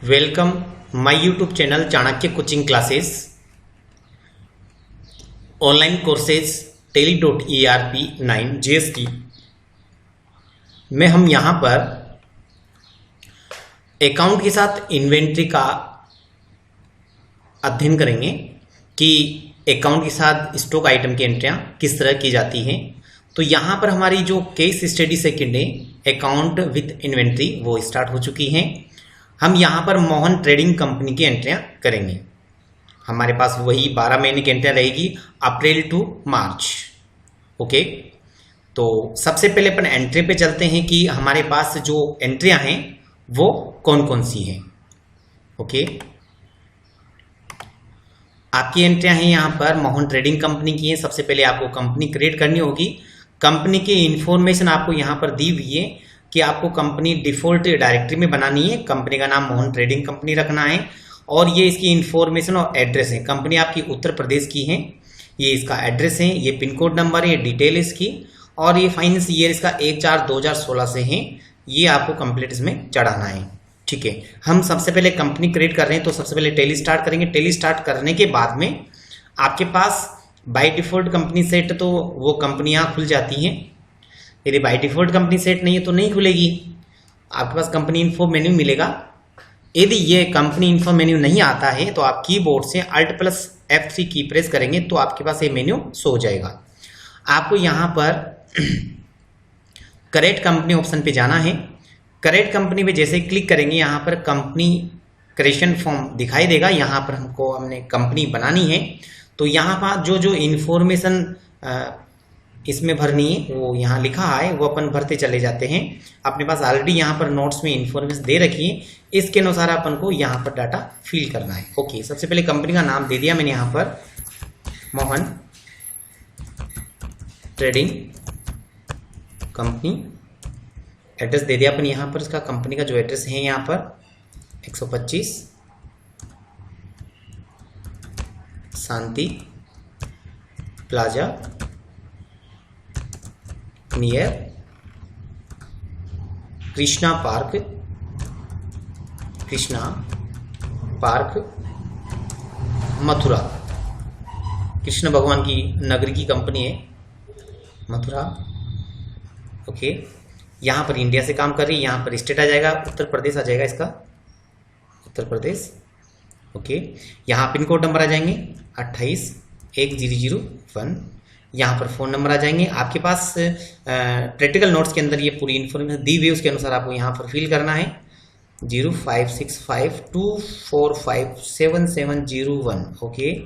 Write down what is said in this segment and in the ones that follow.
Welcome my YouTube channel Chanakya coaching classes online courses tally.erp9 GST में हम यहाँ पर अकाउंट के साथ इन्वेंट्री का अध्ययन करेंगे कि अकाउंट के साथ स्टॉक आइटम की एंट्रियाँ किस तरह की जाती हैं। तो यहाँ पर हमारी जो केस स्टडी सेकंड है अकाउंट विथ इन्वेंट्री वो स्टार्ट हो चुकी हैं। हम यहाँ पर मोहन ट्रेडिंग कंपनी की एंट्रियाँ करेंगे। हमारे पास वही 12 महीने की एंट्रियाँ रहेगी अप्रैल टू मार्च। ओके, तो सबसे पहले अपन एंट्री पे चलते हैं कि हमारे पास जो एंट्रियाँ हैं वो कौन कौन सी हैं। ओके, आपकी एंट्रियाँ हैं यहाँ पर मोहन ट्रेडिंग कंपनी की हैं। सबसे पहले आपको कंपनी क्रिएट करनी होगी। कंपनी की इंफॉर्मेशन आपको यहाँ पर दी हुई है कि आपको कंपनी डिफॉल्ट डायरेक्टरी में बनानी है। कंपनी का नाम मोहन ट्रेडिंग कंपनी रखना है और ये इसकी इंफॉर्मेशन और एड्रेस है। कंपनी आपकी उत्तर प्रदेश की है, ये इसका एड्रेस है, ये पिन कोड नंबर है, ये डिटेल इसकी और ये फाइनेंस ईयर इसका 1/4/2016 से है। ये आपको कंप्लीट इसमें चढ़ाना है। ठीक है, हम सबसे पहले कंपनी क्रिएट कर रहे हैं तो सबसे पहले टैली स्टार्ट करेंगे। टैली स्टार्ट करने के बाद में आपके पास बाय डिफॉल्ट कंपनी सेट तो वो कंपनियां खुल जाती हैं। यदि बाय डिफॉल्ट कंपनी सेट नहीं है तो नहीं खुलेगी। आपके पास कंपनी इन्फो मेन्यू मिलेगा। यदि ये कंपनी इन्फो मेन्यू नहीं आता है तो आप कीबोर्ड से Alt+F3 की प्रेस करेंगे तो आपके पास ये मेन्यू शो हो जाएगा। आपको यहाँ पर करेक्ट कंपनी ऑप्शन पे जाना है। करेक्ट कंपनी पे जैसे क्लिक करेंगे यहाँ पर कंपनी क्रिएशन फॉर्म दिखाई देगा। यहाँ पर हमने कंपनी बनानी है तो यहाँ पर जो इंफॉर्मेशन इसमें भरनी है वो यहाँ लिखा है वो अपन भरते चले जाते हैं। अपने पास ऑलरेडी यहाँ पर नोट्स में इंफॉर्मेशन दे रखी है, इसके अनुसार अपन को यहाँ पर डाटा फिल करना है। ओके, सबसे पहले कंपनी का नाम दे दिया मैंने यहाँ पर मोहन ट्रेडिंग कंपनी। एड्रेस दे दिया अपन यहाँ पर। इसका कंपनी का जो एड्रेस है यहाँ पर 125 Shanti plaza near Krishna park Mathura. Krishna भगवान की नगरी की कंपनी है मथुरा। ओके, यहाँ पर इंडिया से काम कर रही है। यहाँ पर स्टेट आ जाएगा उत्तर प्रदेश आ जाएगा इसका, उत्तर प्रदेश। ओके, यहाँ पिन कोड नंबर आ जाएंगे 281001। यहाँ पर फ़ोन नंबर आ जाएंगे। आपके पास प्रैक्टिकल नोट्स के अंदर ये पूरी इन्फॉर्मेशन दी हुई है, उसके अनुसार आपको यहाँ पर फिल करना है। 0565245770 ओके,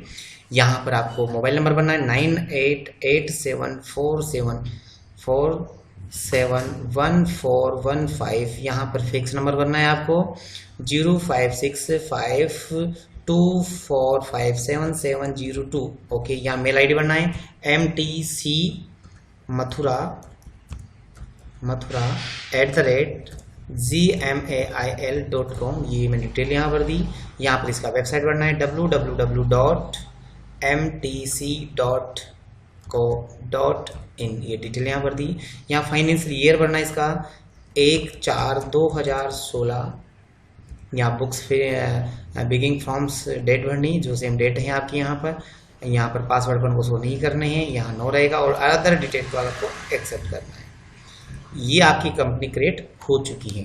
यहाँ पर आपको मोबाइल नंबर बनना है 9887471415। यहाँ पर फिक्स नंबर बनना है आपको 0565245770 ओके। यहाँ मेल आईडी बनना है mtcmathura@gmail.com। ये मैंने डिटेल यहाँ पर दी। यहाँ पर इसका वेबसाइट बनना है www.mtc.co.in। ये डिटेल यहाँ पर दी। यहाँ फाइनेंशियल ईयर बनना है इसका 1/4/2016। यहाँ बुक्स बिगिंग फ्रॉम्स डेट भरनी जो सेम डेट है आपकी। यहाँ पर पासवर्ड पर शो नहीं करने हैं, यहाँ नो रहेगा और अदर डिटेल को आपको एक्सेप्ट करना है। ये आपकी कंपनी क्रिएट हो चुकी है।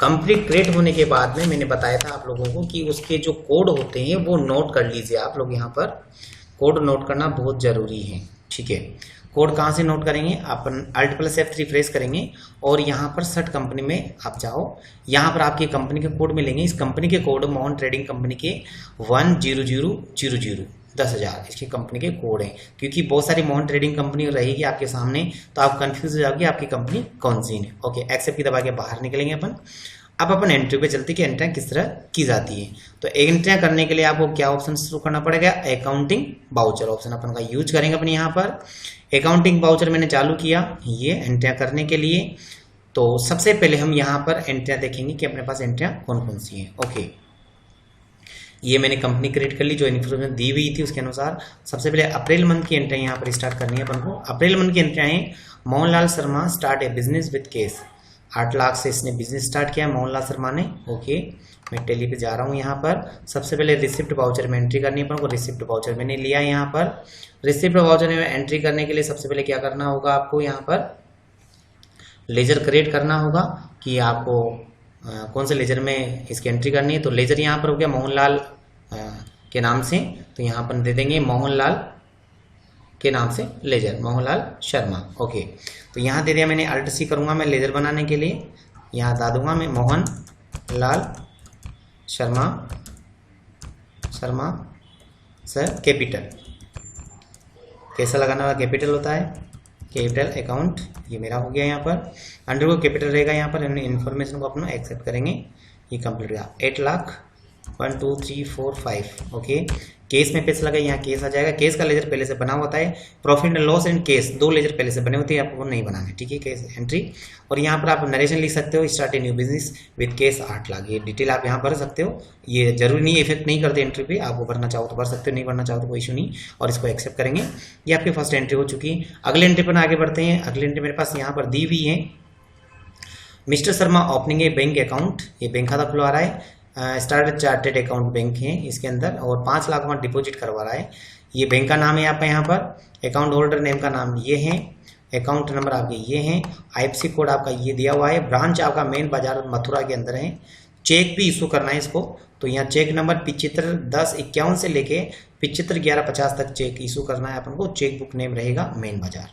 कंपनी क्रिएट होने के बाद में मैंने बताया था आप लोगों को कि उसके जो कोड होते हैं वो नोट कर लीजिए। आप लोग यहाँ पर कोड नोट करना बहुत ज़रूरी है। ठीक है, कोड कहाँ से नोट करेंगे? अपन Alt+F3 प्रेस करेंगे और यहाँ पर सर्च कंपनी में आप जाओ। यहाँ पर आपकी कंपनी के कोड मिलेंगे। इस कंपनी के कोड मोहन ट्रेडिंग कंपनी के 10000 इसकी कंपनी के कोड हैं। क्योंकि बहुत सारी मोहन ट्रेडिंग कंपनी रहेगी आपके सामने तो आप कंफ्यूज हो जाओगे आपकी कंपनी कौन सी है। ओके, एक्सेप्ट की दबा के बाहर निकलेंगे अपन। अब अपन एंट्री पे चलते कि एंट्रियाँ किस तरह की जाती है। तो एंट्रियाँ करने के लिए आपको क्या ऑप्शन शुरू करना पड़ेगा? अकाउंटिंग बाउचर ऑप्शन अपन का यूज करेंगे अपन यहाँ पर। अकाउंटिंग बाउचर मैंने चालू किया ये एंट्रियाँ करने के लिए। तो सबसे पहले हम यहाँ पर एंट्रियाँ देखेंगे कि अपने पास एंट्रियाँ कौन कौन सी हैं। ओके, ये मैंने कंपनी क्रिएट कर ली जो इन्फॉर्मेशन दी हुई थी उसके अनुसार। सबसे पहले अप्रैल मंथ की एंट्री यहाँ पर स्टार्ट करनी है अपन को। अप्रैल मंथ की एंट्री हैं Mohanlal Sharma start A business with case. 8 lakh से इसने बिजनेस स्टार्ट किया मोहनलाल शर्मा ने। ओके, मैं टैली पे जा रहा हूँ। यहाँ पर सबसे पहले रिसिप्ट वाउचर में एंट्री करनी है अपन को। रिसिप्ट वाउचर मैंने लिया है। यहाँ पर रिसिप्ट वाउचर में एंट्री करने के लिए सबसे पहले क्या करना होगा आपको, यहाँ पर लेजर क्रिएट करना होगा कि आपको कौन से लेजर में इसकी एंट्री करनी है। तो लेजर यहाँ पर हो गया मोहनलाल के नाम से, तो यहाँ पर दे देंगे मोहनलाल के नाम से लेजर, मोहनलाल शर्मा। ओके, तो यहाँ दे दिया मैंने। अल्ट सी करूँगा मैं लेजर बनाने के लिए, यहाँ बता दूंगा मैं मोहनलाल शर्मा सर कैपिटल। कैसा लगाना होगा, कैपिटल होता है, कैपिटल अकाउंट। ये मेरा हो गया। यहाँ पर अंडर को कैपिटल रहेगा। यहाँ पर इन्फॉर्मेशन को अपना एक्सेप्ट करेंगे। ये कंप्लीट हुआ। 8 लाख 1 2 3 4 5। ओके, केस में पैसा लगा, यहाँ केस आ जाएगा। केस का लेजर पहले से बना होता है। Profit and loss and case 2 ledger पहले से बने होते हैं, आपको नहीं बनाने। ठीक है, केस एंट्री। और यहाँ पर आप नरेशन लिख सकते हो, start a new business with case 8 lakh. ये डिटेल आप यहाँ भर सकते हो। ये जरूरी नहीं, इफेक्ट नहीं करते एंट्री पे। आपको भरना चाहो तो भर सकते हो, नहीं भरना चाहो तो कोई इशू नहीं। और इसको एक्सेप्ट करेंगे। ये आपकी फर्स्ट एंट्री हो चुकी है। अगले एंट्री पर आगे बढ़ते हैं। अगले एंट्री मेरे पास यहाँ पर दी हुई है, मिस्टर शर्मा ओपनिंग ए बैंक अकाउंट। ये बैंक खाता खुलवा रहा है। स्टार्ट चार्टेड अकाउंट बैंक है इसके अंदर, और 5 लाख वहाँ डिपॉजिट करवा रहा है। ये बैंक का नाम है आपका, यहाँ पर अकाउंट होल्डर नेम का नाम ये है, अकाउंट नंबर आपके ये हैं, IFSC कोड आपका ये दिया हुआ है। ब्रांच आपका मेन बाजार मथुरा के अंदर है। चेक भी इशू करना है इसको, तो यहाँ चेक नंबर 751051 से लेके 751150 तक चेक इशू करना है अपन को। चेक बुक नेम रहेगा मेन बाजार।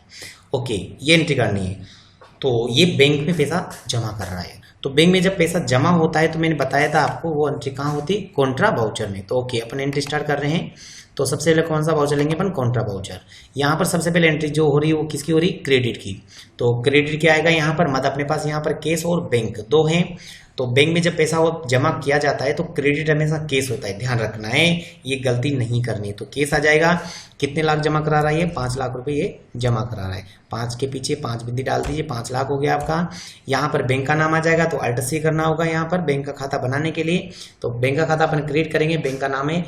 ओके, ये एंट्री करनी है। तो ये बैंक में पैसा जमा कर रहा है। तो बैंक में जब पैसा जमा होता है तो मैंने बताया था आपको वो एंट्री कहाँ होती है, कॉन्ट्रा वाउचर में। तो ओके, अपन एंट्री स्टार्ट कर रहे हैं। तो सबसे पहले कौन सा वाउचर लेंगे अपन, कॉन्ट्रा वाउचर। यहाँ पर सबसे पहले एंट्री जो हो रही है वो किसकी हो रही है, क्रेडिट की। तो क्रेडिट क्या आएगा यहाँ पर, मतलब अपने पास यहाँ पर केस और बैंक 2 हैं। तो बैंक में जब पैसा जमा किया जाता है तो क्रेडिट हमेशा केस होता है, ध्यान रखना है, ये गलती नहीं करनी है। तो केस आ जाएगा। कितने लाख जमा करा रहा है, 5 लाख रुपए ये जमा करा रहा है। 5 के पीछे 5 बिंदी डाल दीजिए, 5 लाख हो गया आपका। यहाँ पर बैंक का नाम आ जाएगा, तो अल्ट सी करना होगा यहाँ पर बैंक का खाता बनाने के लिए। तो बैंक का खाता अपन क्रिएट करेंगे। बैंक का नाम है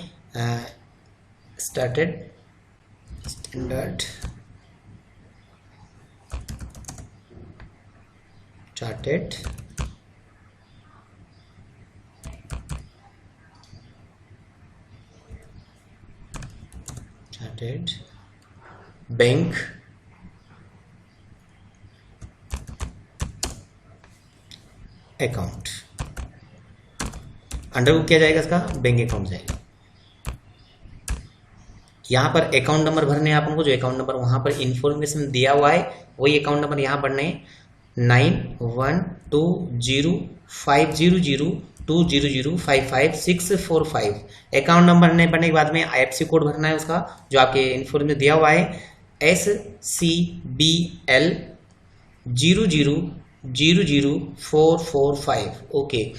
started standard chartered bank account. Under को किया जाएगा इसका, बैंक अकाउंट जाएगा। यहाँ पर अकाउंट नंबर भरने हैं अपन को, जो अकाउंट नंबर वहां पर इंफॉर्मेशन दिया हुआ है वही अकाउंट नंबर यहाँ भरने हैं। 9120050020055645। अकाउंट नंबर भरने के बाद में IFSC कोड भरना है उसका, जो आपके इन्फॉर्मेशन दिया हुआ है SCBL 0000445। ओके,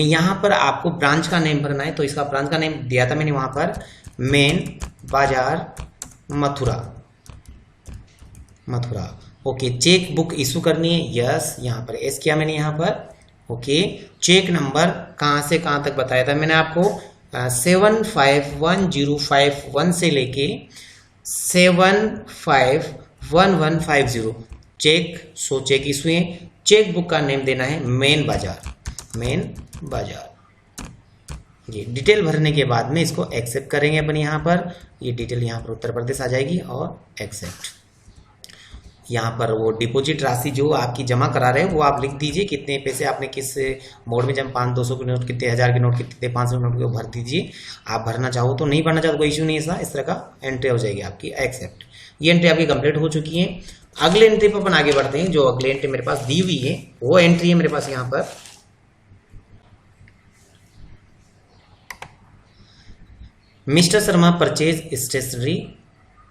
यहाँ पर आपको ब्रांच का नेम भरना है। तो इसका ब्रांच का नेम दिया था मैंने वहां पर, मेन बाजार Mathura. Okay, cheque book issue करनी है, यस। यहाँ पर एस किया मैंने यहाँ पर। ओके, चेक नंबर कहाँ से कहाँ तक बताया था मैंने आपको, 751051 से लेके 751150 चेक। सो चेक इशू है। चेक बुक का नेम देना है मेन बाजार। ये डिटेल भरने के बाद में इसको एक्सेप्ट करेंगे अपन। यहाँ पर ये डिटेल यहाँ पर उत्तर प्रदेश आ जाएगी और एक्सेप्ट। यहाँ पर वो डिपॉजिट राशि जो आपकी जमा करा रहे हैं वो आप लिख दीजिए, कितने पैसे आपने किस मोड में जमा, 500-200 के नोट, कितने 1000 के नोट, कितने 500 के नोट को भर दीजिए। आप भरना चाहो तो, नहीं भरना चाहो तो कोई इशू नहीं है। इस तरह का एंट्री हो जाएगी आपकी, एक्सेप्ट। ये एंट्री आपकी कंप्लीट हो चुकी है। अगले एंट्री पर अपन आगे बढ़ते हैं। जो अगले एंट्री मेरे पास दी हुई है वो एंट्री है मेरे पास यहाँ पर, mister Sharma purchase stationery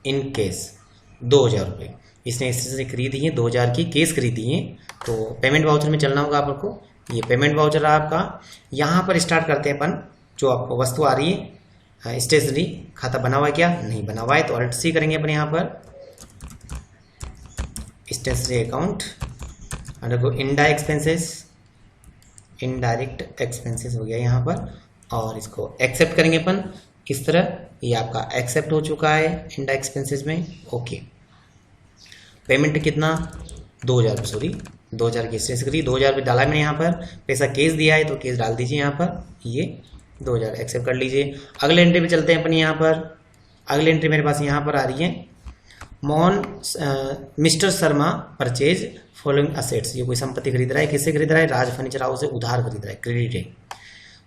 in cash 2000 रुपये। इसने स्टेशनरी खरीदी है 2000 की, केस खरीदी है। तो पेमेंट वाउचर में चलना होगा आपको। ये पेमेंट वाउचर है आपका। यहाँ पर स्टार्ट करते हैं अपन। जो आपको वस्तु आ रही है स्टेशनरी, खाता बना हुआ है क्या, नहीं बना हुआ है, तो अल्ट सी करेंगे अपन। यहाँ पर स्टेशनरी अकाउंट, अंडर को इनडायरेक्ट एक्सपेंसेस हो गया यहाँ पर, और इसको एक्सेप्ट करेंगे अपन इस तरह। ये आपका एक्सेप्ट हो चुका है इनडायरेक्ट एक्सपेंसेस में। ओके, पेमेंट कितना, 2000, सॉरी 2000 की एक्सचेंज करी, 2000 रुपये डाला मैंने यहाँ पर, पैसा कैश दिया है तो कैश डाल दीजिए यहाँ पर, ये 2000 एक्सेप्ट कर लीजिए। अगले एंट्री पे चलते हैं अपन यहाँ पर। अगली एंट्री मेरे पास यहाँ पर आ रही है, Mohan mister Sharma purchase following assets. ये कोई संपत्ति खरीद रहा है, किससे खरीद रहा है? राज फर्नीचर हाउस से उधार खरीद रहा है, क्रेडिट है,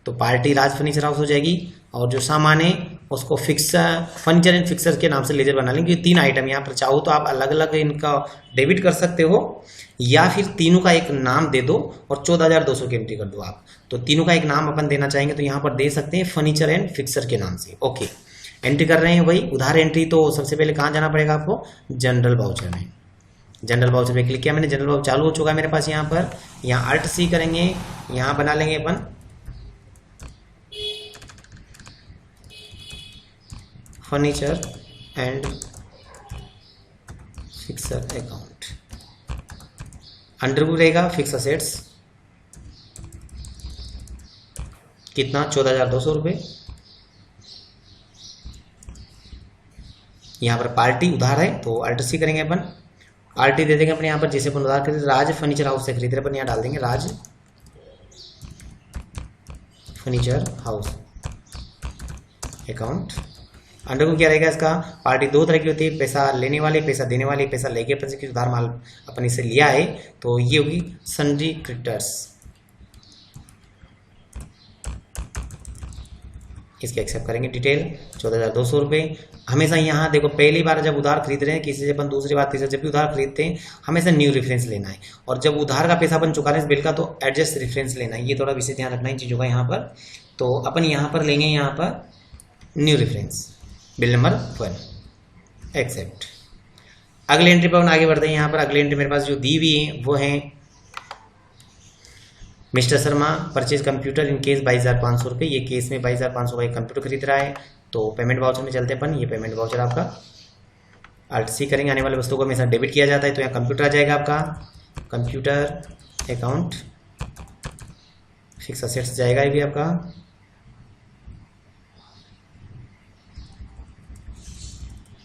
तो पार्टी राज फर्नीचर हाउस हो जाएगी। और जो सामान है उसको फर्नीचर एंड फिक्सर के नाम से लेजर बना लेंगे। 3 आइटम यहाँ पर, चाहो तो आप अलग अलग इनका डेबिट कर सकते हो या फिर तीनों का एक नाम दे दो और 14,200 की एंट्री कर दो आप। तो तीनों का एक नाम अपन देना चाहेंगे तो यहाँ पर दे सकते हैं, फर्नीचर एंड फिक्सर के नाम से। ओके, एंट्री कर रहे हैं भाई, उधार एंट्री। तो सबसे पहले कहाँ जाना पड़ेगा आपको? जनरल वाउचर में। जनरल वाउचर पे क्लिक किया मैंने, जनरल वाउचर चालू हो चुका है मेरे पास यहाँ पर। यहाँ Alt C करेंगे, यहाँ बना लेंगे अपन furniture and fixture account. Under रहेगा फिक्स असेट्स, कितना? 14,200 रुपये। यहाँ पर पार्टी उधार है तो Alt C करेंगे अपन, आरटी दे देंगे अपने यहाँ पर, जैसे अपन उधार खरीदे राज फर्नीचर हाउस से खरीद रहे अपन, यहाँ डाल देंगे राज फर्नीचर हाउस अकाउंट। अंडर को क्या रहेगा इसका? पार्टी 2 तरह की होती है, पैसा लेने वाले, पैसा देने वाले। पैसा लेके अपन से उधार माल अपन इसे लिया है तो ये होगी सन्ड्री क्रेडिटर्स। इसके एक्सेप्ट करेंगे डिटेल, 14,200 रुपये। हमेशा यहाँ देखो, पहली बार जब उधार खरीद रहे हैं किसी से अपन, दूसरी बार तीसरी, जब भी उधार खरीदते हैं हमेशा न्यू रेफरेंस लेना है। और जब उधार का पैसा अपन चुका रहे हैं बिल का तो एडजस्ट रेफरेंस लेना है। ये थोड़ा विशेष ध्यान रखना है चीज़ों का यहाँ पर। तो अपन यहाँ पर लेंगे यहाँ पर new reference, bill number 1, accept. अगले एंट्री पर आगे बढ़ते हैं। यहाँ पर अगली एंट्री मेरे पास जो दी हुई है वो है mister Sharma purchase computer in case 22,500 रुपये। ये केस में 22,500 का एक कंप्यूटर खरीद रहा है। तो पेमेंट वाउचर में चलते हैं अपन। ये पेमेंट वाउचर आपका Alt C करेंगे, आने वाले वस्तुओं को हमेशा डेबिट किया जाता है तो यहाँ कंप्यूटर आ जाएगा आपका, कंप्यूटर अकाउंट फिक्स असेट्स जाएगा ये भी आपका।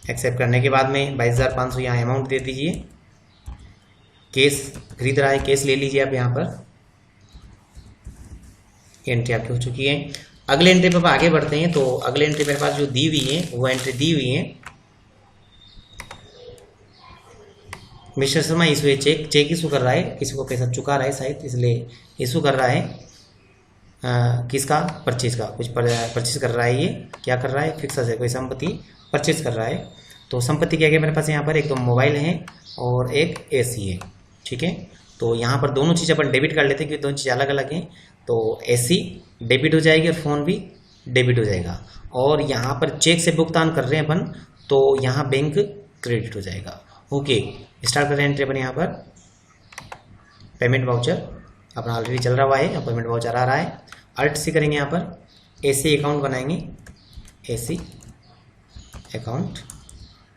एक्सेप्ट करने के बाद में 22,500 यहाँ अमाउंट दे दीजिए। केस खरीद रहा है, केस ले लीजिए आप यहाँ पर। एंट्री आपकी हो चुकी है। अगले एंट्री पर आगे बढ़ते हैं। तो अगले एंट्री मेरे पास जो दी हुई है वो एंट्री दी हुई है, mister Sharma issue cheque issue कर रहा है, किसी को पैसा चुका रहा है शायद, इसलिए इशू कर रहा है किसका? परचेज का, कुछ परचेज कर रहा है। ये क्या कर रहा है? फिक्स है, कोई संपत्ति परचेज कर रहा है। तो संपत्ति क्या क्या मेरे पास यहाँ पर? एक तो मोबाइल है और एक AC है, ठीक है। तो यहाँ पर दोनों चीज़ अपन डेबिट कर लेते हैं क्योंकि दोनों चीज़ अलग अलग हैं। तो AC डेबिट हो जाएगी और फ़ोन भी डेबिट हो जाएगा। और यहाँ पर चेक से भुगतान कर रहे हैं अपन तो यहाँ बैंक क्रेडिट हो जाएगा। ओके, स्टार्ट करें एंट्री अपन यहाँ पर। पेमेंट वाउचर अपना ऑलरेडी चल रहा है, पेमेंट वाउचर आ रहा है। Alt C करेंगे यहाँ पर, AC अकाउंट बनाएंगे, AC अकाउंट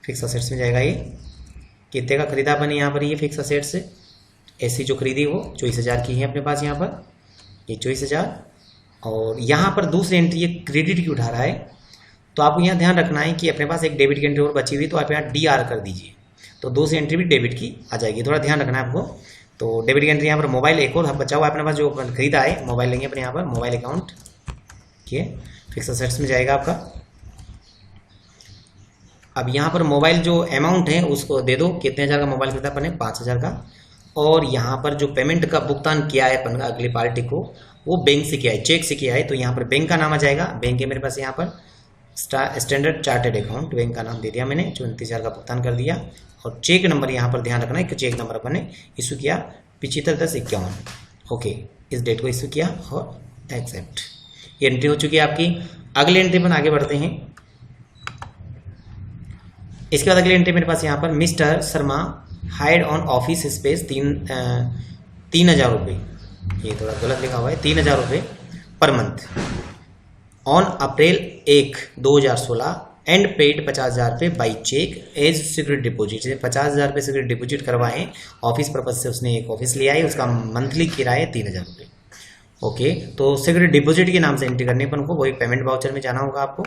फिक्स असेट्स में जाएगा। ये कितने का खरीदा अपन यहाँ पर? ये फिक्स असेट्स AC जो खरीदी वो 24,000 की है अपने पास यहाँ पर, ये 24,000। और यहाँ पर दूसरी एंट्री ये क्रेडिट की उठा रहा है। तो आपको यहाँ ध्यान रखना है कि अपने पास एक डेबिट की एंट्री और बची हुई, तो आप यहाँ DR कर दीजिए, तो दूसरी एंट्री भी डेबिट की आ जाएगी। थोड़ा ध्यान रखना है आपको। तो डेबिट की एंट्री यहाँ पर मोबाइल एक और बचा हुआ है अपने पास जो खरीदा है, मोबाइल लेंगे अपने यहाँ पर, मोबाइल अकाउंट, ठीक है, फिक्स असेट्स में जाएगा आपका। अब यहाँ पर मोबाइल जो अमाउंट है उसको दे दो, कितने हज़ार का मोबाइल खरीदा अपन ने? 5,000 का। और यहाँ पर जो पेमेंट का भुगतान किया है अपन अगली पार्टी को वो बैंक से किया है, चेक से किया है। तो यहाँ पर बैंक का नाम आ जाएगा, बैंक है मेरे पास यहाँ पर स्टैंडर्ड चार्टर्ड अकाउंट, बैंक का नाम दे दिया मैंने, 34,000 का भुगतान कर दिया। और चेक नंबर यहाँ पर ध्यान रखना है कि चेक नंबर अपन ने इशू किया 75/10/51। ओके, इस डेट को इशू किया और एक्सेप्ट। ये एंट्री हो चुकी है आपकी। अगले एंट्री पर आगे बढ़ते हैं। इसके बाद अगली एंट्री मेरे पास यहाँ पर mister Sharma hide on office space 3,000 रुपये, ये थोड़ा गलत लिखा हुआ है, 3,000 रुपये per month on April 1, 2016 and paid 50,000 रुपये by cheque as security deposit. 50,000 रुपये सिक्योरिटी डिपोजिट करवाएं, ऑफिस पर्पज से उसने एक ऑफिस लिया है, उसका मंथली किराया 3,000 रुपये। ओके, तो सिक्योरिटी डिपोजिट के नाम से एंट्री करनी अपन को, वही पेमेंट वाउचर में जाना होगा आपको।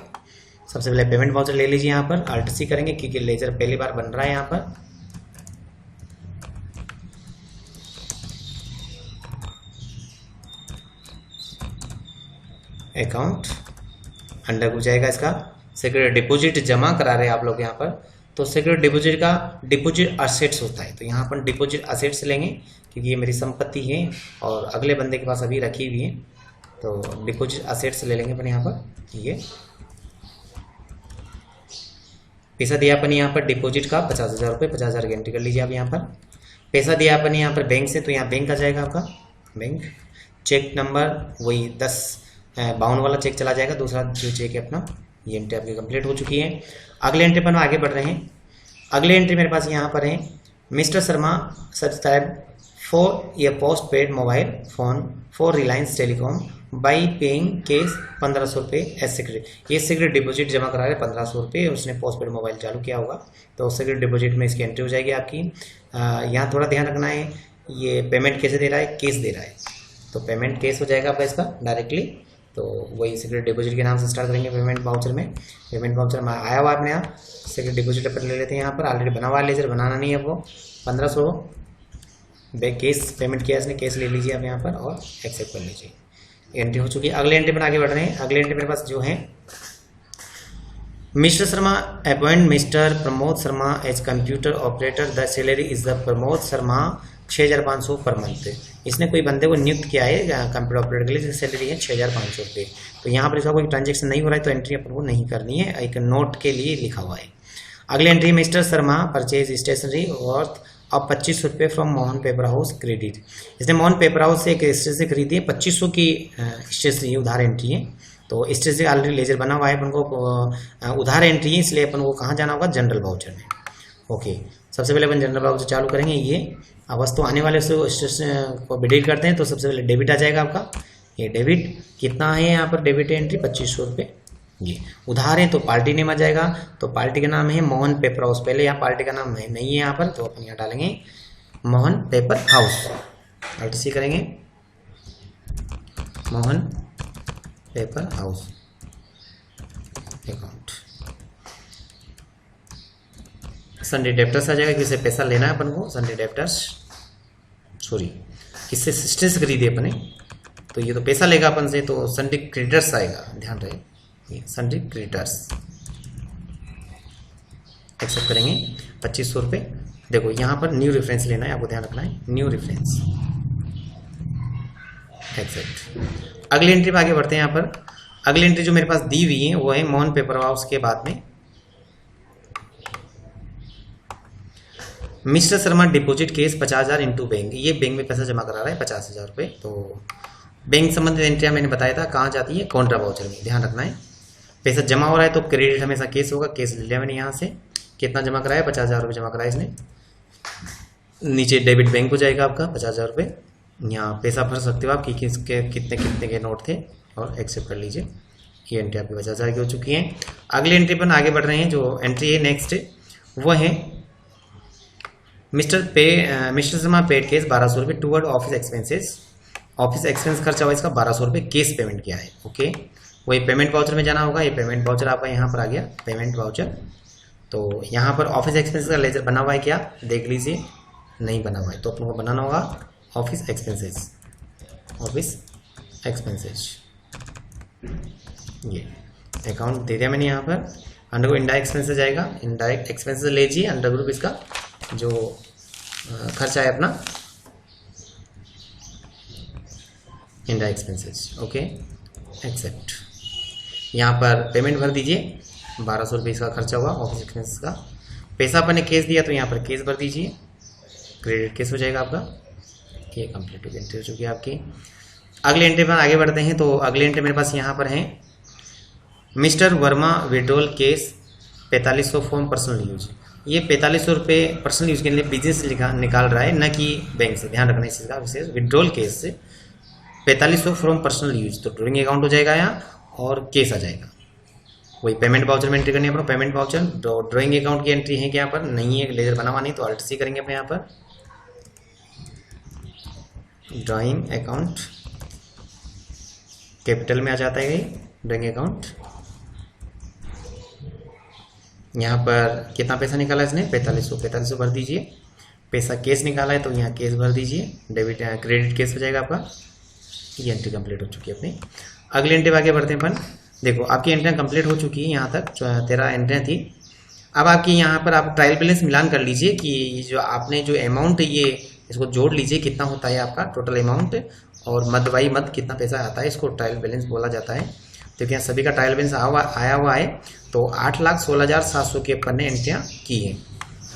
सबसे पहले पेमेंट वाउचर ले लीजिए यहाँ पर, Alt C करेंगे क्योंकि लेजर पहली बार बन रहा है यहाँ पर। अकाउंट अंडर हो जाएगा इसका सिक्योरिटी डिपॉजिट जमा करा रहे हैं आप लोग यहाँ पर, तो सिक्योरिटी डिपॉजिट का डिपॉजिट असेट्स होता है, तो यहाँ पर डिपॉजिट असेट्स लेंगे क्योंकि ये मेरी संपत्ति है और अगले बंदे के पास अभी रखी हुई है, तो डिपॉजिट असेट्स ले लेंगे अपन यहाँ पर। ये पैसा दिया अपन यहाँ पर डिपॉजिट का 50,000 रुपये, 50,000 की एंट्री कर लीजिए आप यहाँ पर। पैसा दिया अपन यहाँ पर बैंक से, तो यहाँ बैंक आ जाएगा आपका बैंक। चेक नंबर वही 1052 वाला चेक चला जाएगा, दूसरा जो चेक है अपना, ये एंट्री आपकी कंप्लीट हो चुकी है। अगले एंट्री पर आगे बढ़ रहे हैं। अगले एंट्री मेरे पास यहाँ पर है mister Sharma subscribe for a post paid mobile phone for Reliance telecom by paying case 1500 रुपये एस सिक्योरिटी। ये सिक्योरिटी डिपॉजिट जमा करा रहे 1500 रुपये, उसने पोस्ट पेड मोबाइल चालू किया होगा, तो सिक्योरिटी डिपॉजिट में इसकी एंट्री हो जाएगी आपकी। यहाँ थोड़ा ध्यान रखना है, ये पेमेंट कैसे दे रहा है, केस दे रहा है, तो पेमेंट केस हो जाएगा आपका इसका डायरेक्टली, तो वही सिक्योरिटी डिपॉजिट के नाम से स्टार्ट करेंगे पेमेंट वाउचर में। पेमेंट वाउचर में आया हुआ अपने यहाँ सिक्योरिटी डिपॉजिट अपन ले लेते हैं, यहाँ पर ऑलरेडी बना हुआ है, लेजर बनाना नहीं है वो 1500 केस पेमेंट किया इसने, केस ले लीजिए आप यहाँ पर और एक्सेप्ट कर लीजिए। एंट्री हो चुकी है। अगले एंट्री पर आगे बढ़ रहे हैं। अगले एंट्री मेरे पास जो है mister Sharma appoint mister Pramod Sharma as computer operator, the salary is the Pramod Sharma 6500 per month. इसने कोई बंदे को नियुक्त किया है कंप्यूटर ऑपरेटर के लिए, जिसकी सैलरी है 6500 रुपये। तो यहाँ पर इसका कोई ट्रांजेक्शन नहीं हो रहा है, तो एंट्री अपन को नहीं करनी है, एक नोट के लिए लिखा हुआ है। अगली entry mister Sharma purchase stationery worth अब 2500 रुपये from Mohan paper house credit. इसने मोहन पेपर हाउस से एक स्टेशनरी खरीदी है, 2500 की स्टेशनरी उधार एंट्री है, तो स्टेशनरी ऑलरेडी लेजर बना हुआ है, अपन को उधार एंट्री है, इसलिए अपन को कहाँ जाना होगा, जनरल वाउचर में। ओके, सबसे पहले अपन जनरल वाउचर चालू करेंगे। ये वस्तु आने वाले स्टेशन को डिलीट करते हैं, तो सबसे पहले डेबिट आ जाएगा आपका। ये डेबिट कितना है यहाँ पर, डेबिट एंट्री 2500 रुपये। ये उधार है तो पार्टी नेम आ जाएगा, तो पार्टी का नाम है मोहन पेपर हाउस। पहले यहाँ पार्टी का नाम नहीं है यहाँ पर, तो अपन यहाँ डालेंगे मोहन पेपर हाउस, RTC करेंगे Mohan paper house account. Sundry debtors आ जाएगा, किससे पैसा लेना है अपन को, संडे डेप्टर्स, सॉरी किससे सिस्टम से खरीदे अपने, तो ये तो पैसा लेगा अपन से, तो संडे क्रेडिटर्स आएगा, ध्यान रहे, ये संडे क्रेडिटर्स एक्सेप्ट करेंगे 2500 रुपये। देखो यहाँ पर न्यू रेफरेंस लेना है, आपको ध्यान रखना है, न्यू रेफरेंस एक्सेप्ट। अगली एंट्री पे आगे बढ़ते हैं। यहाँ पर अगली एंट्री जो मेरे पास दी हुई है वो है मोहन पेपर हाउस के बाद में mister Sharma deposit case 50,000 into bank. ये बैंक में पैसा जमा करा रहा है 50,000 रुपये, तो बैंक संबंधित एंट्रियां मैंने बताया था कहाँ जाती है, कॉन्ट्रा वाउचर में, ध्यान रखना है। पैसा जमा हो रहा है तो क्रेडिट हमेशा केस होगा, केस ले लिया मैंने यहाँ से, कितना जमा कराया, 50,000 रुपये जमा कराया इसने। नीचे डेबिट बैंक हो जाएगा आपका 50,000 रुपये, यहाँ पैसा भर सकते हो आप कि किसके कितने कितने के नोट थे, और एक्सेप्ट कर लीजिए। ये एंट्री आपकी 50,000 की हो चुकी है। अगली एंट्री पर आगे बढ़ रहे हैं। जो एंट्री है नेक्स्ट वो है मिस्टर शर्मा पेड केस 1200 रुपये toward office expenses. Office expense खर्चा हुआ इसका 1200 रुपये, केस पेमेंट किया है। ओके, वही पेमेंट वाउचर में जाना होगा। ये पेमेंट वाउचर आपका यहाँ पर आ गया, पेमेंट वाउचर। तो यहाँ पर ऑफिस एक्सपेंसेस का लेजर बना हुआ है क्या, देख लीजिए, नहीं बना हुआ है, तो अपन को बनाना होगा ऑफिस एक्सपेंसेस, ऑफिस एक्सपेंसेस। ये अकाउंट दे दिया मैंने यहाँ पर। अंडर को इंडायरेक्ट एक्सपेंसेस जाएगा, इंडायरेक्ट एक्सपेंसेस लीजिए, अंडर ग्रुप इसका जो खर्चा है अपना इंडायरेक्ट एक्सपेंसेस। Okay, accept. यहाँ पर पेमेंट भर दीजिए, 1200 रुपये इसका खर्चा हुआ ऑफिस एक्सपेंसेस का। पैसा अपन ने केस दिया तो यहाँ पर केस भर दीजिए, क्रेडिट केस हो जाएगा आपका। ये कंप्लीट एंट्री हो चुकी है आपकी। अगले एंट्री पर आगे बढ़ते हैं। तो अगले एंट्री मेरे पास यहाँ पर है mister Verma withdrawal case 4500 form personal use. ये 4500 रुपये पर्सनल यूज के लिए बिजनेस निकाल रहा है, न कि बैंक से, ध्यान रखना इस चीज़ का विशेष। विड्रॉल केस से 4500 फ्रॉम पर्सनल यूज, तो ड्रॉइंग अकाउंट हो जाएगा यहाँ और केस आ जाएगा। वही पेमेंट वाउचर में एंट्री करनी है अपना, पेमेंट वाउचर। ड्रॉइंग अकाउंट की एंट्री है कि यहाँ पर नहीं है, लेजर बना हुआ नहीं, तो RTC करेंगे अपने यहाँ पर ड्रॉइंग अकाउंट, कैपिटल में आ जाता है ड्रॉइंग अकाउंट। यहाँ पर कितना पैसा निकाला इसने, 4500 भर दीजिए। पैसा केस निकाला है तो यहाँ केस भर दीजिए, डेबिट क्रेडिट केस हो जाएगा आपका। ये एंट्री कंप्लीट हो चुकी है अपनी। अगले एंट्री पे आगे बढ़ते हैं अपन। देखो आपकी एंट्रियाँ कंप्लीट हो चुकी है, यहाँ तक 13 एंट्रियाँ थी। अब आपकी यहाँ पर आप ट्रायल बैलेंस मिलान कर लीजिए कि जो आपने जो अमाउंट ये इसको जोड़ लीजिए कितना होता है आपका टोटल अमाउंट, और मद बाई मद कितना पैसा आता है, इसको ट्रायल बैलेंस बोला जाता है। तो यहाँ सभी का ट्रायल बैलेंस आया हुआ है। तो 8,16,700 की अपन ने एंट्रियाँ की है।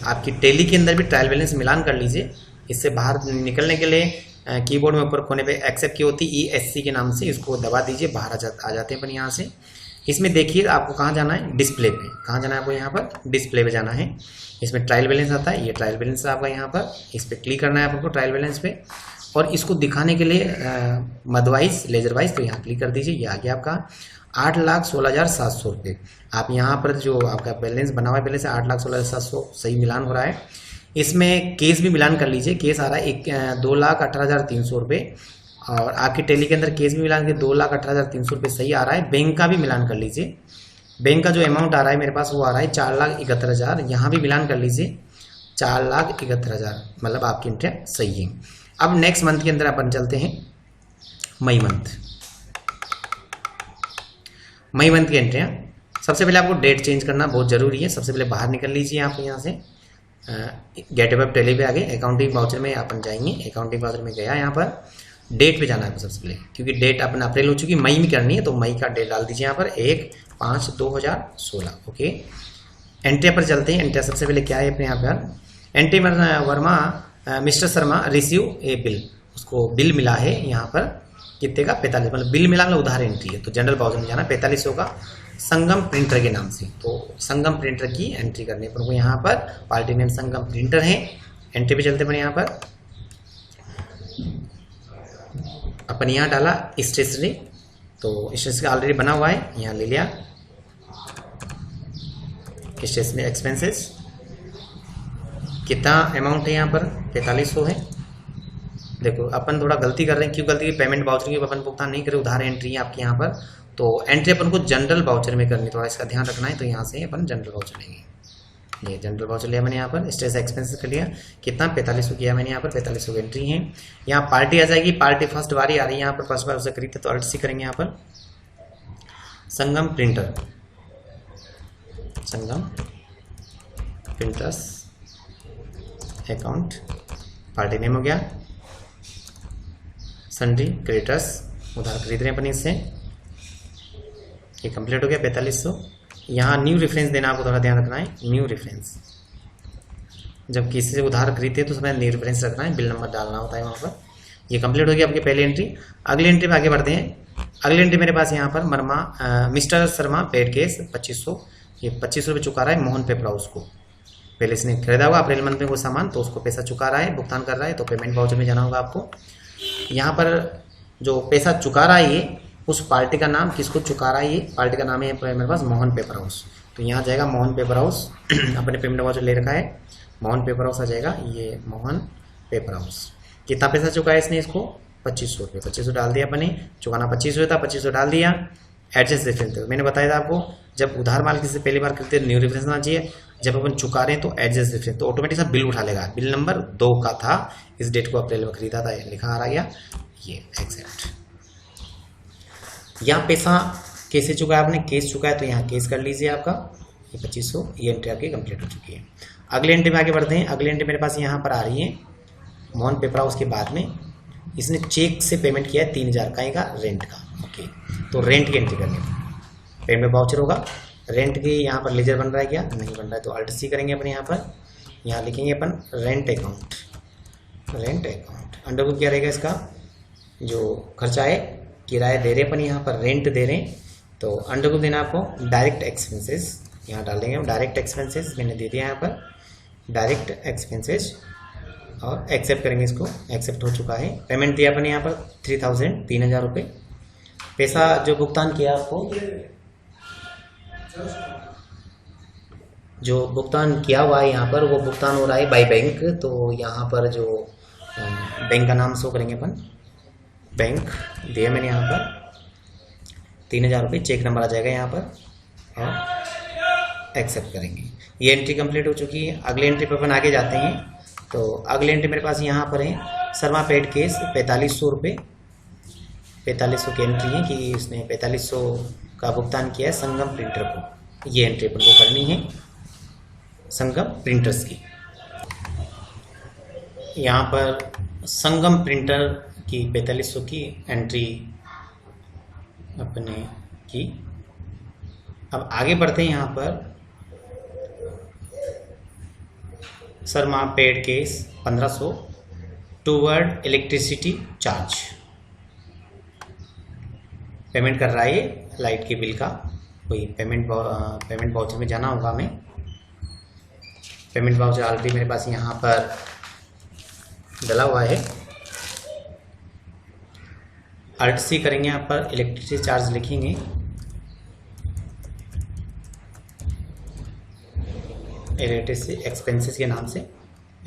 आपकी टैली के अंदर भी ट्रायल बैलेंस मिलान कर लीजिए। इससे बाहर निकलने के लिए कीबोर्ड में ऊपर कोने पे एक्सेप्ट की होती है ESC के नाम से, इसको दबा दीजिए, बाहर आ जाते हैं अपन यहाँ से। इसमें देखिए आपको कहाँ जाना है, डिस्प्ले पे। कहाँ जाना है आपको, यहाँ पर डिस्प्ले पे जाना है। इसमें ट्रायल बैलेंस आता है, ये ट्रायल बैलेंस आपका यहाँ पर, इस पर क्लिक करना है आपको ट्रायल बैलेंस पे। और इसको दिखाने के लिए मदवाइज लेजर वाइज, तो यहाँ क्लिक कर दीजिए। ये आ गया आपका 8,16,700 रुपये। आप यहाँ पर जो आपका बैलेंस बना हुआ है पहले से 8,16,700 सही मिलान हो रहा है। इसमें केस भी मिलान कर लीजिए। केस आ रहा है 2,18,300 रुपये, और आपकी टैली के अंदर केस भी मिलान के 2,18,300 रुपये सही आ रहा है। बैंक का भी मिलान कर लीजिए। बैंक का जो अमाउंट आ रहा है मेरे पास वो आ रहा है 4,71,000, यहाँ भी मिलान कर लीजिए 4,71,000, मतलब आपकी एंट्रियाँ सही है। अब नेक्स्ट मंथ के अंदर अपन चलते हैं मई मंथ। मई मंथ की एंट्रियाँ, सबसे पहले आपको डेट चेंज करना बहुत ज़रूरी है। सबसे पहले बाहर निकल लीजिए आप यहाँ से, गेट वेब टैली पे आगे अकाउंटिंग वाउचर में अपन जाएंगे। अकाउंटिंग वाउचर में गया, यहाँ पर डेट पे जाना है सबसे पहले, क्योंकि डेट अपन अप्रैल हो चुकी, मई में करनी है। तो मई का डेट डाल दीजिए यहाँ पर 1/5/2016। ओके, एंट्री पर चलते हैं। एंट्री सबसे पहले क्या है अपने यहाँ पर, entry Verma mister Sharma receive ए बिल, उसको बिल मिला है यहाँ पर कितने का 45, मतलब बिल मिला मतलब उधार एंट्री है। तो जनरल वाउचर में जाना 4500 का संगम प्रिंटर के नाम से। तो संगम प्रिंटर की एंट्री करने पर वो यहाँ पर पार्टी नेम संगम प्रिंटर है। एंट्री पे चलते पर यहाँ पर अपन यहाँ डाला स्टेशनरी, तो स्टेशनरी ऑलरेडी बना हुआ है, यहाँ ले लिया स्टेशनरी एक्सपेंसेस। कितना अमाउंट है यहाँ पर 4500 है। देखो अपन थोड़ा गलती कर रहे हैं, क्यों गलती की, पेमेंट वाउचर की अपन भुगतान नहीं करे, उधार एंट्री है आपके यहाँ पर। तो एंट्री अपन को जनरल वाउचर में करनी, थोड़ा इसका ध्यान रखना है। तो यहाँ से अपन जनरल वाउचर लेंगे। ये जनरल वाउचर लिया मैंने यहाँ पर, स्टेज एक्सपेंसेस कर लिया, कितना 4500 किया मैंने यहाँ पर, 4500 की एंट्री है। यहाँ पार्टी आ जाएगी, पार्टी फर्स्ट बारी आ रही है यहाँ पर, फर्स्ट बार उसे खरीदते तो अर्ट करेंगे यहाँ पर संगम प्रिंटर, संगम प्रिंटर्स अकाउंट, पार्टी नेम हो गया सन्ड्री क्रेडिटर्स, उधार खरीद रहे हैं अपन इससे। ये कंप्लीट हो गया 4500। यहाँ न्यू रेफरेंस देना आपको थोड़ा ध्यान रखना है, न्यू रेफरेंस। जब किसी से उधार खरीदते हैं तो उसमें न्यू रेफरेंस रखना है, बिल नंबर डालना होता है वहाँ पर। ये कंप्लीट हो गया आपकी पहली एंट्री। अगली एंट्री पे आगे बढ़ते हैं। अगली एंट्री मेरे पास यहाँ पर मिस्टर शर्मा पेड केस 2500, ये 2500 रुपये चुका रहा है मोहन पेपर हाउस को। पहले इसने खरीदा हुआ अप्रैल मंथ में कोई सामान, तो उसको पैसा चुका रहा है, भुगतान कर रहा है। तो पेमेंट वाउचर में जाना होगा आपको। यहाँ पर जो पैसा चुका रहा है ये उस पार्टी का नाम, किसको चुका रहा है ये पार्टी का नाम है मेरे पास मोहन पेपर हाउस। तो यहाँ जाएगा मोहन पेपर हाउस, अपने पेमेंट वाउचर ले रखा है, मोहन पेपर हाउस आ जाएगा। ये मोहन पेपर हाउस कितना पैसा चुका है इसने, इसको 2500 रुपये, 2500 डाल दिया अपने, चुकाना 2500 था, 2500 डाल दिया। एडजस्ट रेफरेंस मैंने बताया था आपको, जब उधार माल किसी से पहली बार खरीदते न्यू रेफरेंस आना चाहिए, जब अपन चुका रहे हैं तो एडजस्ट रेफरेंस, तो ऑटोमेटिक सा बिल उठा लेगा। बिल नंबर 2 का था, इस डेट को अप्रैल में खरीदा था, लिखा आ गया ये एक्सेप्ट। यहाँ पैसा कैसे चुका है आपने, केस चुका है, तो यहाँ केस कर लीजिए आपका ये 2500। ये एंट्री आपकी कंप्लीट हो चुकी है। अगले एंट्री में आगे बढ़ते हैं। अगले एंट्री मेरे पास यहाँ पर आ रही है मोहन पेपर हाउस के बाद में इसने चेक से पेमेंट किया है 3000 का रेंट का। ओके, तो रेंट की एंट्री करनी है, पेमेंट वाउचर होगा। रेंट की यहाँ पर लेजर बन रहा है क्या, नहीं बन रहा है, तो अल्ट सी करेंगे अपन। यहाँ पर यहाँ लिखेंगे अपन rent account, rent account. Under को क्या रहेगा, इसका जो खर्चा है, किराया दे रहे अपन, यहाँ पर रेंट दे रहे हैं, तो अंडर को देना आपको डायरेक्ट एक्सपेंसेस, यहाँ डाल देंगे हम डायरेक्ट एक्सपेंसेस, मैंने दे दिया यहाँ पर डायरेक्ट एक्सपेंसेस, और एक्सेप्ट करेंगे इसको। एक्सेप्ट हो चुका है। पेमेंट दिया अपन यहाँ पर 3000 रुपये। पैसा जो भुगतान किया आपको, जो भुगतान किया हुआ है यहाँ पर, वो भुगतान हो रहा है बाय बैंक। तो यहाँ पर जो बैंक का नाम शो करेंगे अपन, बैंक दिया मैंने यहाँ पर 3000 रुपये, चेक नंबर आ जाएगा यहाँ पर, और एक्सेप्ट करेंगे। ये एंट्री कंप्लीट हो चुकी है। अगले एंट्री पर अपन आगे जाते हैं। तो अगले एंट्री मेरे पास यहाँ पर है शर्मा पेड केस 4500 रुपये, 4500 की एंट्री है कि उसने 4500 का भुगतान किया है संगम प्रिंटर को। ये एंट्री अपन को करनी है संगम प्रिंटर्स की। यहाँ पर संगम प्रिंटर की 4500 की एंट्री अपने की। अब आगे बढ़ते हैं। यहाँ पर Sharma paid case 1500 toward electricity charge. Payment कर रहा है ये लाइट के बिल का। कोई पेमेंट वाउचर में जाना होगा हमें। पेमेंट वाउचर ऑलरेडी मेरे पास यहाँ पर डला हुआ है। Alt C करेंगे। यहाँ पर इलेक्ट्रिसिटी चार्ज लिखेंगे। इलेक्ट्रिसिटी एक्सपेंसेस के नाम से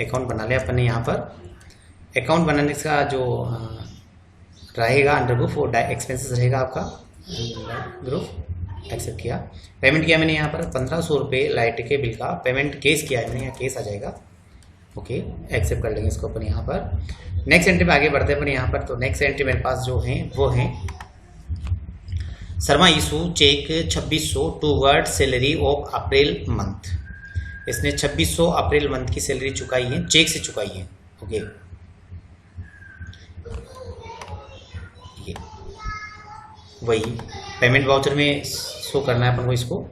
अकाउंट बना लिया अपन ने। यहाँ पर अकाउंट बनाने का जो रहेगा अंडर ग्रुप वो एक्सपेंसेस रहेगा आपका। ग्रुप एक्सेप्ट किया। पेमेंट किया मैंने यहाँ पर 1500 रुपये लाइट के बिल का पेमेंट केस किया है मैंने। यहाँ केस आ जाएगा। ओके, एक्सेप्ट कर लेंगे इसको अपन यहाँ पर। नेक्स्ट एंट्री पे आगे बढ़ते हैं अपन यहाँ पर। तो नेक्स्ट एंट्री मेरे पास जो है वो है Sharma issue cheque 2600 toward salary of April month. इसने 2600 अप्रैल मंथ की सैलरी चुकाई है, चेक से चुकाई है। ओके, ये वही पेमेंट वाउचर में शो करना है अपन को इसको।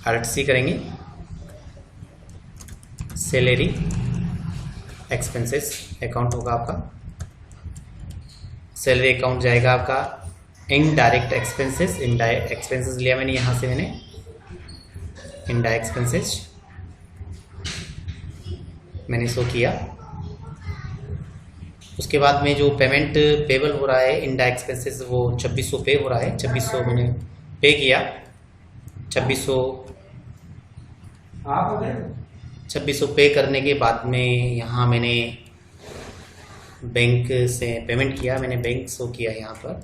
Alt C करेंगे। सैलरी एक्सपेंसेस अकाउंट होगा आपका। सैलरी अकाउंट जाएगा आपका इनडायरेक्ट एक्सपेंसेस। इनडायरेक्ट एक्सपेंसेस लिया मैंने यहाँ से। मैंने इनडायरेक्ट एक्सपेंसेस मैंने शो किया। उसके बाद में जो पेमेंट पेबल हो रहा है इनडायरेक्ट एक्सपेंसेस वो 2600 पे हो रहा है। 2600 मैंने पे किया। 2600 पे करने के बाद में यहाँ मैंने बैंक से पेमेंट किया। मैंने बैंक शो किया यहाँ पर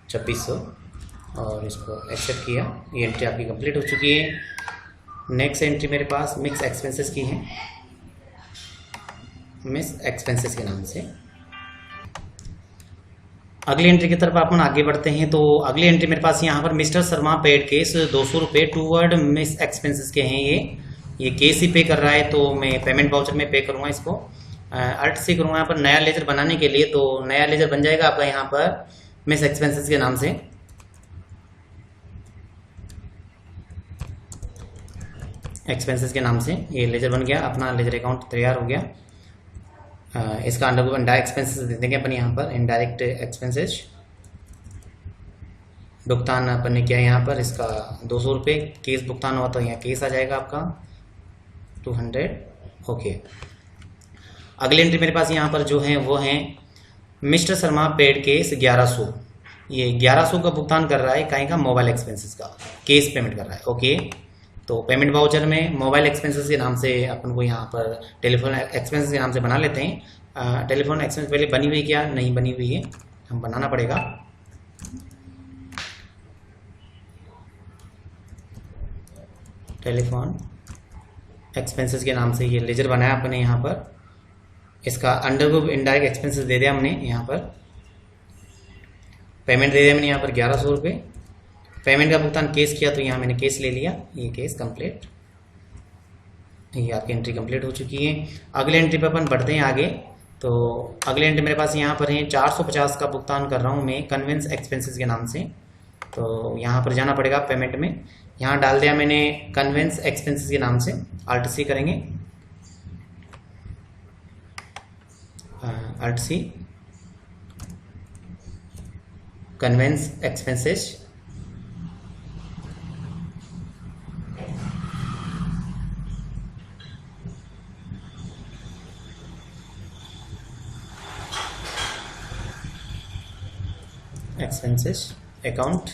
2600 और इसको एक्सेप्ट किया। ये एंट्री आपकी कंप्लीट हो चुकी है। नेक्स्ट एंट्री मेरे पास मिक्स एक्सपेंसेस की है। मिक्स एक्सपेंसेस के नाम से अगली एंट्री की तरफ अपन आगे बढ़ते हैं। तो अगली एंट्री मेरे पास यहाँ पर मिस्टर शर्मा पेड केस 200 रुपये टूवर्ड मिस एक्सपेंसेस के हैं। ये केस ही पे कर रहा है तो मैं पेमेंट वाउचर में पे करूँगा इसको। Alt C करूँगा यहाँ पर नया लेजर बनाने के लिए। तो नया लेजर बन जाएगा आपका यहाँ पर मिस एक्सपेंसेस के नाम से। एक्सपेंसेस के नाम से ये लेजर बन गया। अपना लेजर अकाउंट तैयार हो गया। इसका अंडर इनडायरेक्ट एक्सपेंसेस दे देंगे अपन यहाँ पर। इनडायरेक्ट एक्सपेंसेस भुगतान अपन ने किया यहाँ पर इसका 200 रुपये। केस भुगतान हुआ तो यहाँ केस आ जाएगा आपका 200। ओके, अगली एंट्री मेरे पास यहाँ पर जो है वो है मिस्टर शर्मा पेड केस 1100। ये 1100 का भुगतान कर रहा है कहीं का मोबाइल एक्सपेंसेस का केस पेमेंट कर रहा है। ओके, तो पेमेंट वाउचर में मोबाइल एक्सपेंसेस के नाम से अपन को यहाँ पर टेलीफोन एक्सपेंसेस के नाम से बना लेते हैं। टेलीफोन एक्सपेंस पहले बनी हुई क्या नहीं बनी हुई है, हम बनाना पड़ेगा। टेलीफोन एक्सपेंसेस के नाम से ये लेजर बनाया अपने यहाँ पर। इसका अंडरग्रुप इनडायरेक्ट एक्सपेंसेस दे दिया हमने यहाँ पर। पेमेंट दे दिया मैंने यहाँ पर 1100 रुपये। पेमेंट का भुगतान केस किया तो यहाँ मैंने केस ले लिया। ये केस कंप्लीट। ये आपकी एंट्री कंप्लीट हो चुकी है। अगले एंट्री पर अपन बढ़ते हैं आगे। तो अगले एंट्री मेरे पास यहाँ पर है 450 का भुगतान कर रहा हूँ मैं कन्वेंस एक्सपेंसेस के नाम से। तो यहाँ पर जाना पड़ेगा पेमेंट में। यहाँ डाल दिया मैंने कन्वेंस एक्सपेंसेस के नाम से। Alt C करेंगे। Alt C conveyance expenses. Expenses account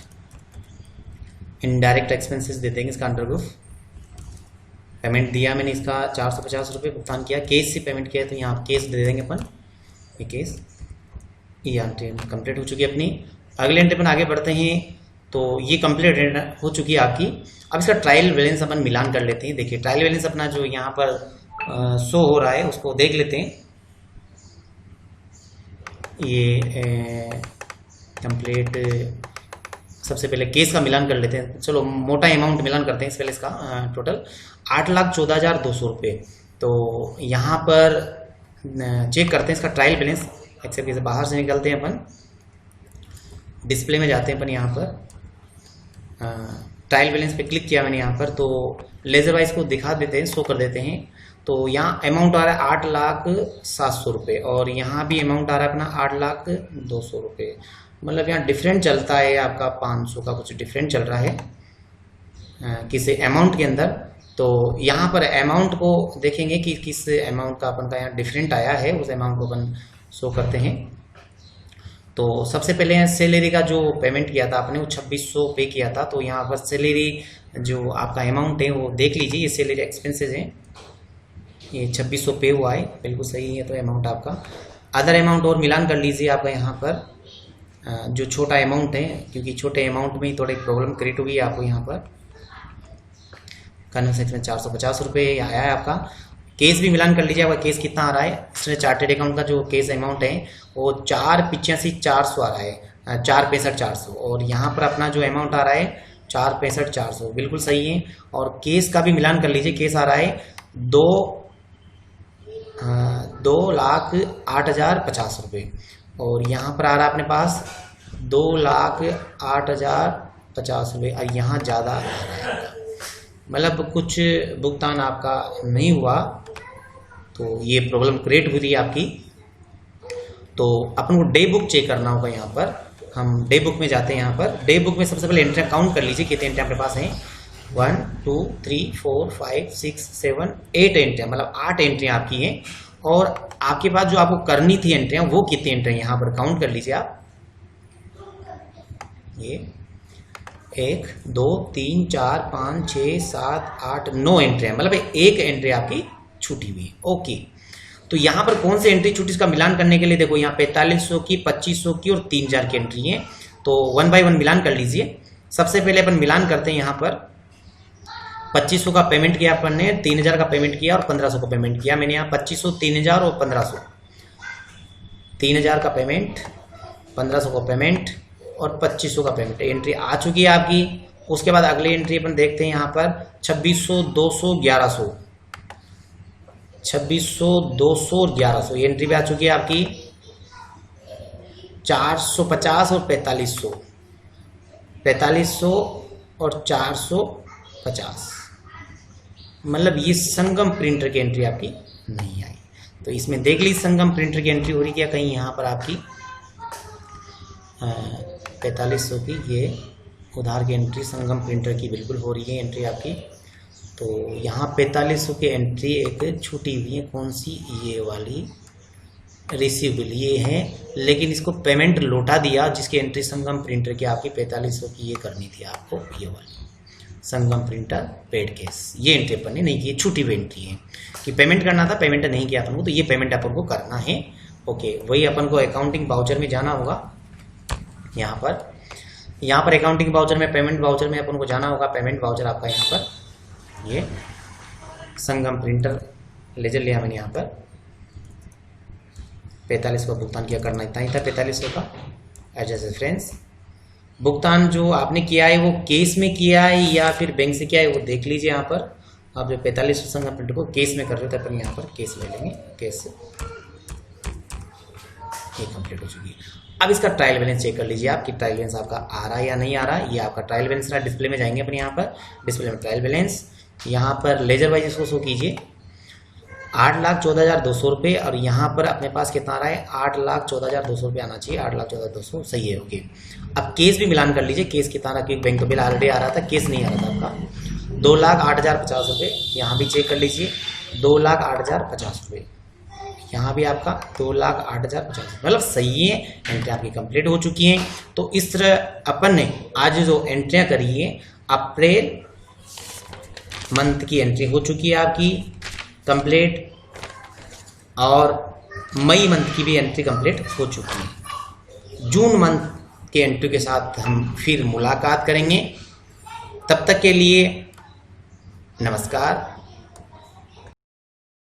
indirect expenses दे देंगे इसका अंडरग्रुप। पेमेंट दिया मैंने इसका 450 रुपये भुगतान किया। केस से पेमेंट किया तो यहाँ केस दे देंगे अपन। ये केस ये एंट्री कंप्लीट हो चुकी है अपनी। अगले एंट्री पर आगे बढ़ते हैं। तो ये कंप्लीट हो चुकी है आपकी। अब इसका ट्रायल बैलेंस अपन मिलान कर लेते हैं। देखिए ट्रायल बैलेंस अपना जो यहाँ पर शो हो रहा है उसको देख लेते हैं। ये कंप्लीट, सबसे पहले केस का मिलान कर लेते हैं। चलो मोटा अमाउंट मिलान करते हैं, इस पहले इसका टोटल 8,14,200 रुपये। तो यहाँ पर चेक करते हैं इसका ट्रायल बैलेंस। एक्सेल से बाहर से निकलते हैं अपन, डिस्प्ले में जाते हैं अपन। यहाँ पर ट्रायल बैलेंस पे क्लिक किया मैंने यहाँ पर, तो लेजर वाइज को दिखा देते हैं, शो कर देते हैं। तो यहाँ अमाउंट आ रहा है 8,07,000 रुपये, और यहाँ भी अमाउंट आ रहा है अपना 8,02,000 रुपये। मतलब यहाँ डिफरेंट चलता है आपका, 500 का कुछ डिफरेंट चल रहा है किसी अमाउंट के अंदर। तो यहाँ पर अमाउंट को देखेंगे कि किस अमाउंट का अपन का यहाँ डिफरेंट आया है, उस अमाउंट को अपन शो करते हैं। तो सबसे पहले सैलरी का जो पेमेंट किया था आपने वो 2600 पे किया था। तो यहाँ पर सैलरी जो आपका अमाउंट है वो देख लीजिए, ये सैलरी एक्सपेंसेस हैं, ये 2600 पे हुआ है, बिल्कुल सही है। तो अमाउंट आपका अदर अमाउंट और मिलान कर लीजिए आपका यहाँ पर जो छोटा अमाउंट है, क्योंकि छोटे अमाउंट में ही थोड़ी प्रॉब्लम क्रिएट हुई है आपको। यहाँ पर कन्वेंशन में 450 रुपये आया है आपका। केस भी मिलान कर लीजिए, आपका केस कितना आ रहा है। इसमें चार्टेड अकाउंट का जो केस अमाउंट है वो 4,85,400 आ रहा है, 4,65,400। और यहाँ पर अपना जो अमाउंट आ रहा है 4,65,400, बिल्कुल सही है। और केस का भी मिलान कर लीजिए, केस आ रहा है 2,08,50 रुपये, और यहाँ पर आ रहा है अपने पास 2,08,50 रुपये, और यहाँ ज़्यादा आ रहा है। मतलब कुछ भुगतान आपका नहीं हुआ, तो ये प्रॉब्लम क्रिएट हुई थी आपकी। तो अपन को डे बुक चेक करना होगा। यहाँ पर हम डे बुक में जाते हैं। यहाँ पर डे बुक में सबसे पहले एंट्री काउंट कर लीजिए, कितने एंट्री आपके पास हैं। 1 2 3 4 5 6 7 8 एंट्रियाँ, मतलब 8 एंट्रियाँ आपकी हैं। और आपके पास जो आपको करनी थी एंट्रियाँ, वो कितनी एंट्रियाँ यहाँ पर काउंट कर लीजिए आप। ये 1 2 3 4 5 6 7 8 9 एंट्रियाँ, मतलब एक एंट्री आपकी छूटी हुई है। ओके, तो यहाँ पर कौन सी एंट्री छूटी, इसका मिलान करने के लिए देखो यहाँ 4500 की, 2500 की और 3,000 की एंट्री है। तो 1 बाय 1 मिलान कर लीजिए। सबसे पहले अपन मिलान करते हैं। यहाँ पर 2500 का पेमेंट किया अपन ने, 3,000 का पेमेंट किया और 1,500 का पेमेंट किया मैंने। यहाँ 2500, 3,000 और 1,500, 3,000 का पेमेंट, 1,500 का पेमेंट और 2500 का पेमेंट, एंट्री आ चुकी है आपकी। उसके बाद अगली एंट्री अपन देखते हैं यहाँ पर 2600, 200, 1100, 2600, 200 और 1100, ये एंट्री भी आ चुकी है आपकी। 450 और 4500, 4500 और 450, मतलब ये संगम प्रिंटर की एंट्री आपकी नहीं आई। तो इसमें देख लीजिए संगम प्रिंटर की एंट्री हो रही क्या कहीं यहाँ पर आपकी 4500 की, ये उधार की एंट्री संगम प्रिंटर की बिल्कुल हो रही है एंट्री आपकी। तो यहाँ 4500 की एंट्री एक छूटी हुई है, कौन सी, ये वाली रिसीवेबल ये है, लेकिन इसको पेमेंट लौटा दिया, जिसकी एंट्री संगम प्रिंटर की आपकी 4500 की ये करनी थी आपको, ये वाली संगम प्रिंटर पेड केस, ये एंट्री अपन ने नहीं की, छूटी हुई एंट्री है कि पेमेंट करना था, पेमेंट नहीं किया अपन को, तो ये पेमेंट अपन को करना है। ओके, वही अपन को अकाउंटिंग वाउचर में जाना होगा। यहाँ पर अकाउंटिंग वाउचर में, पेमेंट वाउचर में अपन को जाना होगा। पेमेंट वाउचर आपका यहाँ पर ये संगम प्रिंटर लेजर लिया मैंने, यहाँ पर 4500 का भुगतान किया, करना इतना ही था 4500 का। एज रेफरेंस भुगतान जो आपने किया है वो केस में किया है या फिर बैंक से किया है वो देख लीजिए। यहाँ पर आप जो 4500 संगम प्रिंटर को केस में कर रहे थे, अपन यहाँ पर केस ले लेंगे, केस से ये कंप्लीट हो चुकी है। अब इसका ट्रायल बैलेंस चेक कर लीजिए आप कि ट्रायल बैलेंस आपका आ रहा है या नहीं आ रहा है। ये आपका ट्रायल बैलेंस रहा, डिस्प्ले में जाएंगे अपन, यहाँ पर डिस्प्ले में ट्रायल बैलेंस, यहाँ पर लेजर वाइज इसको शो कीजिए 8,14,200 रुपये, और यहाँ पर अपने पास कितना आ रहा है 8,14,200 रुपये आना चाहिए, 8,14,200 सही है। ओके, अब केस भी मिलान कर लीजिए, केस कितना रहा, क्योंकि बैंक का बिल ऑलरेडी आ रहा था, केस नहीं आ रहा था आपका 2,08,050 रुपये। यहाँ भी चेक कर लीजिए 2,08,050 रुपये, यहाँ भी आपका 2,08,050, मतलब सही है, एंट्री आपकी कंप्लीट हो चुकी है। तो इस तरह अपन ने आज जो एंट्रियाँ करी है, अप्रैल मंथ की एंट्री हो चुकी है आपकी कंप्लीट, और मई मंथ की भी एंट्री कंप्लीट हो चुकी है। जून मंथ के एंट्री के साथ हम फिर मुलाकात करेंगे, तब तक के लिए नमस्कार।